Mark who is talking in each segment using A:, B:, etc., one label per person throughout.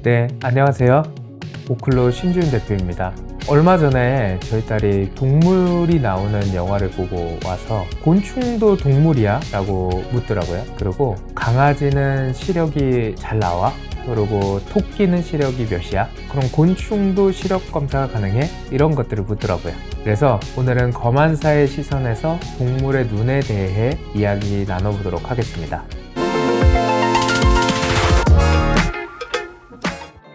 A: 네, 안녕하세요. 오클로 신주윤 대표입니다. 얼마 전에 저희 딸이 동물이 나오는 영화를 보고 와서 곤충도 동물이야? 라고 묻더라고요. 그리고 강아지는 시력이 잘 나와? 그리고 토끼는 시력이 몇이야? 그럼 곤충도 시력 검사가 가능해? 이런 것들을 묻더라고요. 그래서 오늘은 검안사의 시선에서 동물의 눈에 대해 이야기 나눠보도록 하겠습니다.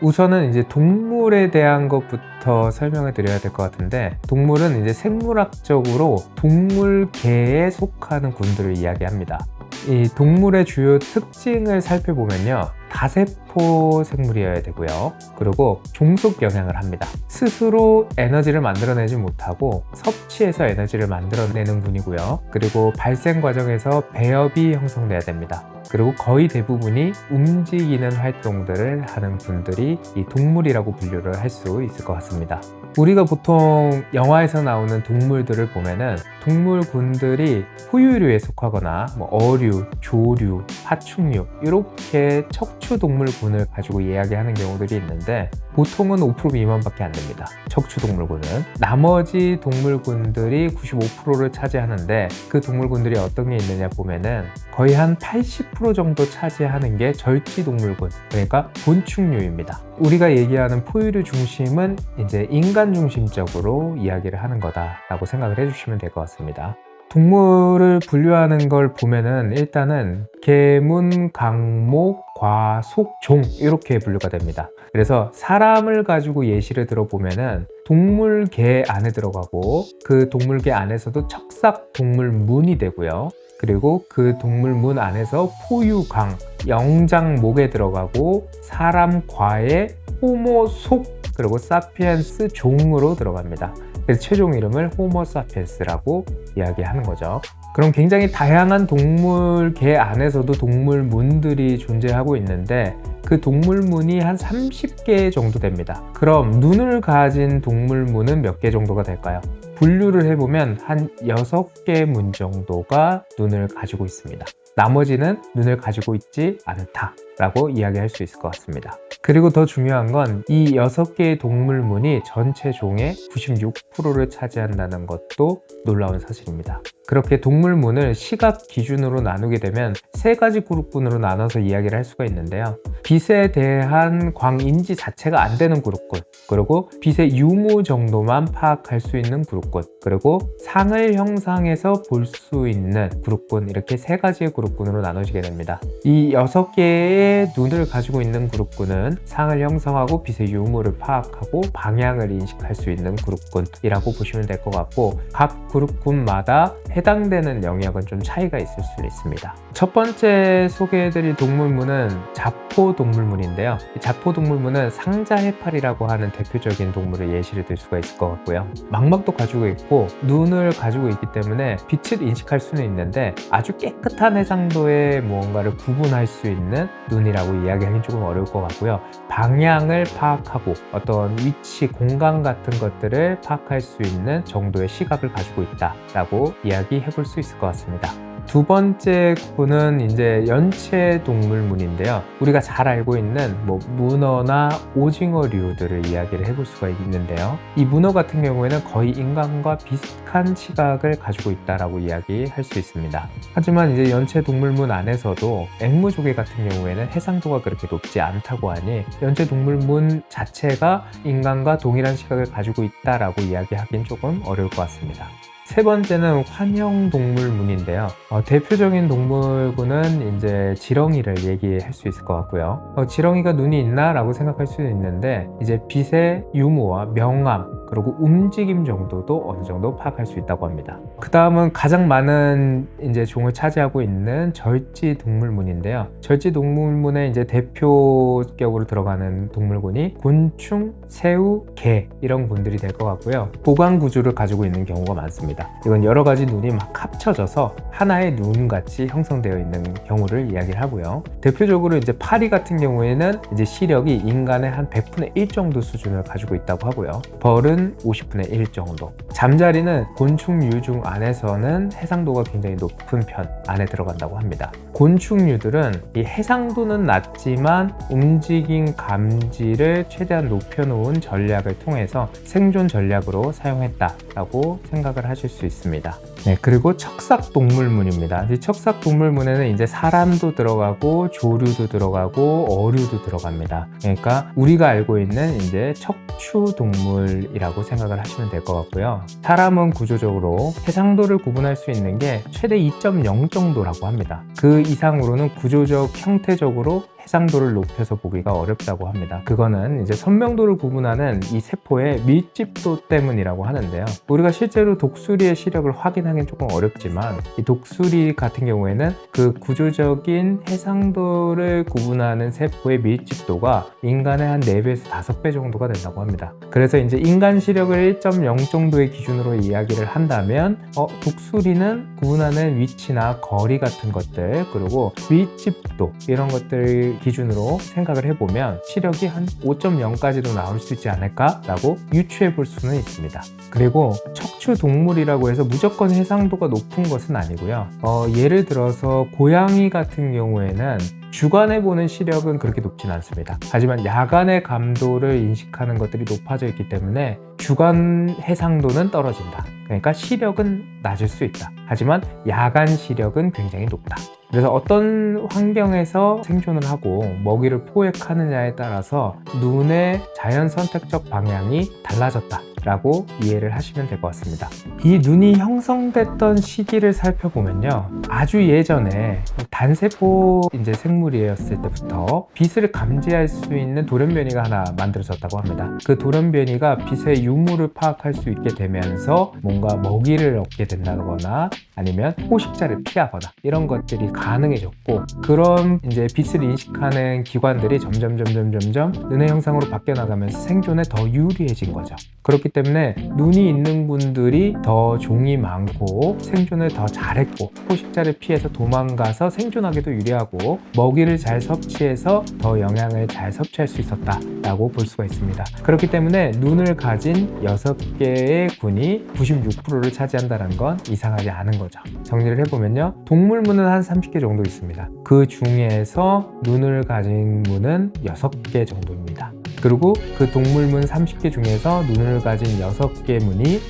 A: 우선은 이제 동물에 대한 것부터 설명을 드려야 될 것 같은데, 동물은 이제 생물학적으로 동물계에 속하는 군들을 이야기합니다. 이 동물의 주요 특징을 살펴보면요, 다세포 생물이어야 되고요. 그리고 종속 영양을 합니다. 스스로 에너지를 만들어내지 못하고 섭취해서 에너지를 만들어내는 군이고요. 그리고 발생 과정에서 배엽이 형성돼야 됩니다. 그리고 거의 대부분이 움직이는 활동들을 하는 군들이 이 동물이라고 분류를 할 수 있을 것 같습니다. 우리가 보통 영화에서 나오는 동물들을 보면은 동물군들이 포유류에 속하거나 어류, 조류, 파충류 이렇게 척추동물군을 가지고 이야기하는 경우들이 있는데, 보통은 5% 미만밖에 안 됩니다. 척추동물군은. 나머지 동물군들이 95%를 차지하는데, 그 동물군들이 어떤 게 있느냐 보면은 거의 한 80% 정도 차지하는 게 절지동물군, 그러니까 곤충류입니다. 우리가 얘기하는 포유류 중심은 이제 인간 중심적으로 이야기를 하는 거다라고 생각을 해주시면 될 것 같습니다. 동물을 분류하는 걸 보면은 일단은 계문, 강목, 과, 속, 종 이렇게 분류가 됩니다. 그래서 사람을 가지고 예시를 들어보면은 동물계 안에 들어가고, 그 동물계 안에서도 척삭 동물문이 되고요. 그리고 그 동물문 안에서 포유강, 영장목에 들어가고, 사람과의 호모 속, 그리고 사피엔스 종으로 들어갑니다. 그래서 최종 이름을 호모 사피엔스라고 이야기하는 거죠. 그럼 굉장히 다양한 동물계 안에서도 동물문들이 존재하고 있는데, 그 동물문이 한 30개 정도 됩니다. 그럼 눈을 가진 동물문은 몇 개 정도가 될까요? 분류를 해보면 한 6개 문 정도가 눈을 가지고 있습니다. 나머지는 눈을 가지고 있지 않다 라고 이야기할 수 있을 것 같습니다. 그리고 더 중요한 건 이 6개의 동물문이 전체 종의 96%를 차지한다는 것도 놀라운 사실입니다. 그렇게 동물문을 시각 기준으로 나누게 되면 3가지 그룹군으로 나눠서 이야기를 할 수가 있는데요. 빛에 대한 광인지 자체가 안 되는 그룹군, 그리고 빛의 유무 정도만 파악할 수 있는 그룹군, 그리고 상을 형상해서 볼 수 있는 그룹군, 이렇게 3가지의 그룹군으로 나눠지게 됩니다. 이 6개의 눈을 가지고 있는 그룹군은 상을 형성하고 빛의 유무를 파악하고 방향을 인식할 수 있는 그룹군이라고 보시면 될 것 같고, 각 그룹군마다 해당되는 영역은 좀 차이가 있을 수 있습니다. 첫 번째 소개해드릴 동물문은 자포동물문인데요. 이 자포동물문은 상자해파리라고 하는 대표적인 동물의 예시를 들 수가 있을 것 같고요. 망막도 가지고 있고 눈을 가지고 있기 때문에 빛을 인식할 수는 있는데, 아주 깨끗한 해상도의 무언가를 구분할 수 있는 눈이라고 이야기하기는 조금 어려울 것 같고요. 방향을 파악하고 어떤 위치, 공간 같은 것들을 파악할 수 있는 정도의 시각을 가지고 있다라고 이야기해 볼 수 있을 것 같습니다. 두 번째 군은 이제 연체동물문인데요. 우리가 잘 알고 있는 문어나 오징어류들을 이야기를 해볼 수가 있는데요. 이 문어 같은 경우에는 거의 인간과 비슷한 시각을 가지고 있다라고 이야기할 수 있습니다. 하지만 이제 연체동물문 안에서도 앵무조개 같은 경우에는 해상도가 그렇게 높지 않다고 하니 연체동물문 자체가 인간과 동일한 시각을 가지고 있다라고 이야기하기는 조금 어려울 것 같습니다. 세 번째는 환형동물문인데요. 대표적인 동물군은 이제 지렁이를 얘기할 수 있을 것 같고요. 지렁이가 눈이 있나? 라고 생각할 수는 있는데, 이제 빛의 유무와 명암, 그리고 움직임 정도도 어느 정도 파악할 수 있다고 합니다. 그 다음은 가장 많은 이제 종을 차지하고 있는 절지동물문인데요. 절지동물문에 이제 대표격으로 들어가는 동물군이 곤충, 새우, 개 이런 군들이 될 것 같고요. 보강구조를 가지고 있는 경우가 많습니다. 이건 여러 가지 눈이 막 합쳐져서 하나의 눈같이 형성되어 있는 경우를 이야기를 하고요. 대표적으로 이제 파리 같은 경우에는 이제 시력이 인간의 한 100분의 1 정도 수준을 가지고 있다고 하고요. 벌은 시력은 50분의 1 정도. 잠자리는 곤충류 중 안에서는 해상도가 굉장히 높은 편 안에 들어간다고 합니다. 곤충류들은 이 해상도는 낮지만 움직임 감지를 최대한 높여놓은 전략을 통해서 생존 전략으로 사용했다라고 생각을 하실 수 있습니다. 네, 그리고 척삭동물문입니다. 이 척삭동물문에는 이제 사람도 들어가고 조류도 들어가고 어류도 들어갑니다. 그러니까 우리가 알고 있는 이제 척추동물이라고 생각을 하시면 될 것 같고요. 사람은 구조적으로 해상도를 구분할 수 있는 게 최대 2.0 정도라고 합니다. 그 이상으로는 구조적 형태적으로 해상도를 높여서 보기가 어렵다고 합니다. 그거는 이제 선명도를 구분하는 이 세포의 밀집도 때문이라고 하는데요. 우리가 실제로 독수리의 시력을 확인하기는 조금 어렵지만 이 독수리 같은 경우에는 그 구조적인 해상도를 구분하는 세포의 밀집도가 인간의 한 4배에서 5배 정도가 된다고 합니다. 그래서 이제 인간 시력을 1.0 정도의 기준으로 이야기를 한다면 독수리는 구분하는 위치나 거리 같은 것들 그리고 밀집도 이런 것들 기준으로 생각을 해보면 시력이 한 5.0까지도 나올 수 있지 않을까 라고 유추해 볼 수는 있습니다. 그리고 척추 동물이라고 해서 무조건 해상도가 높은 것은 아니고요. 예를 들어서 고양이 같은 경우에는 주간에 보는 시력은 그렇게 높진 않습니다. 하지만 야간의 감도를 인식하는 것들이 높아져 있기 때문에 주간 해상도는 떨어진다. 그러니까 시력은 낮을 수 있다. 하지만 야간 시력은 굉장히 높다. 그래서 어떤 환경에서 생존을 하고 먹이를 포획하느냐에 따라서 눈의 자연 선택적 방향이 달라졌다 라고 이해를 하시면 될 것 같습니다. 이 눈이 형성됐던 시기를 살펴보면요, 아주 예전에 단세포 이제 생물이었을 때부터 빛을 감지할 수 있는 돌연변이가 하나 만들어졌다고 합니다. 그 돌연변이가 빛의 유무를 파악할 수 있게 되면서 뭔가 먹이를 얻게 된다거나 아니면 포식자를 피하거나 이런 것들이 가능해졌고, 그런 이제 빛을 인식하는 기관들이 점점 눈의 형상으로 바뀌어 나가면서 생존에 더 유리해진 거죠. 그렇기 때문에 눈이 있는 분들이 더 종이 많고 생존을 더 잘했고, 포식자를 피해서 도망가서 생존하기도 유리하고 먹이를 잘 섭취해서 더 영양을 잘 섭취할 수 있었다라고 볼 수가 있습니다. 그렇기 때문에 눈을 가진 6개의 군이 96%를 차지한다는 건 이상하지 않은 거죠. 정리를 해보면요, 동물문은 한 30개 정도 있습니다. 그 중에서 눈을 가진 문은 6개 정도입니다. 그리고 그 동물문 30개 중에서 눈을 가진 6개 문이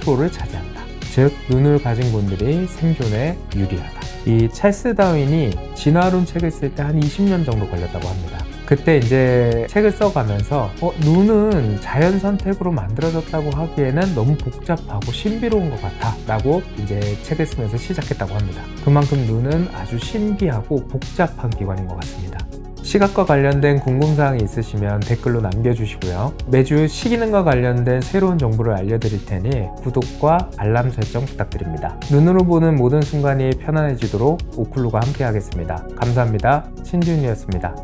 A: 96%를 차지한다. 즉, 눈을 가진 군들이 생존에 유리하다. 이 찰스 다윈이 진화론 책을 쓸 때 한 20년 정도 걸렸다고 합니다. 그때 이제 책을 써가면서 눈은 자연 선택으로 만들어졌다고 하기에는 너무 복잡하고 신비로운 것 같아 라고 이제 책을 쓰면서 시작했다고 합니다. 그만큼 눈은 아주 신비하고 복잡한 기관인 것 같습니다. 시각과 관련된 궁금사항이 있으시면 댓글로 남겨주시고요. 매주 시기능과 관련된 새로운 정보를 알려드릴 테니 구독과 알람 설정 부탁드립니다. 눈으로 보는 모든 순간이 편안해지도록 오클루가 함께 하겠습니다. 감사합니다. 신준이었습니다.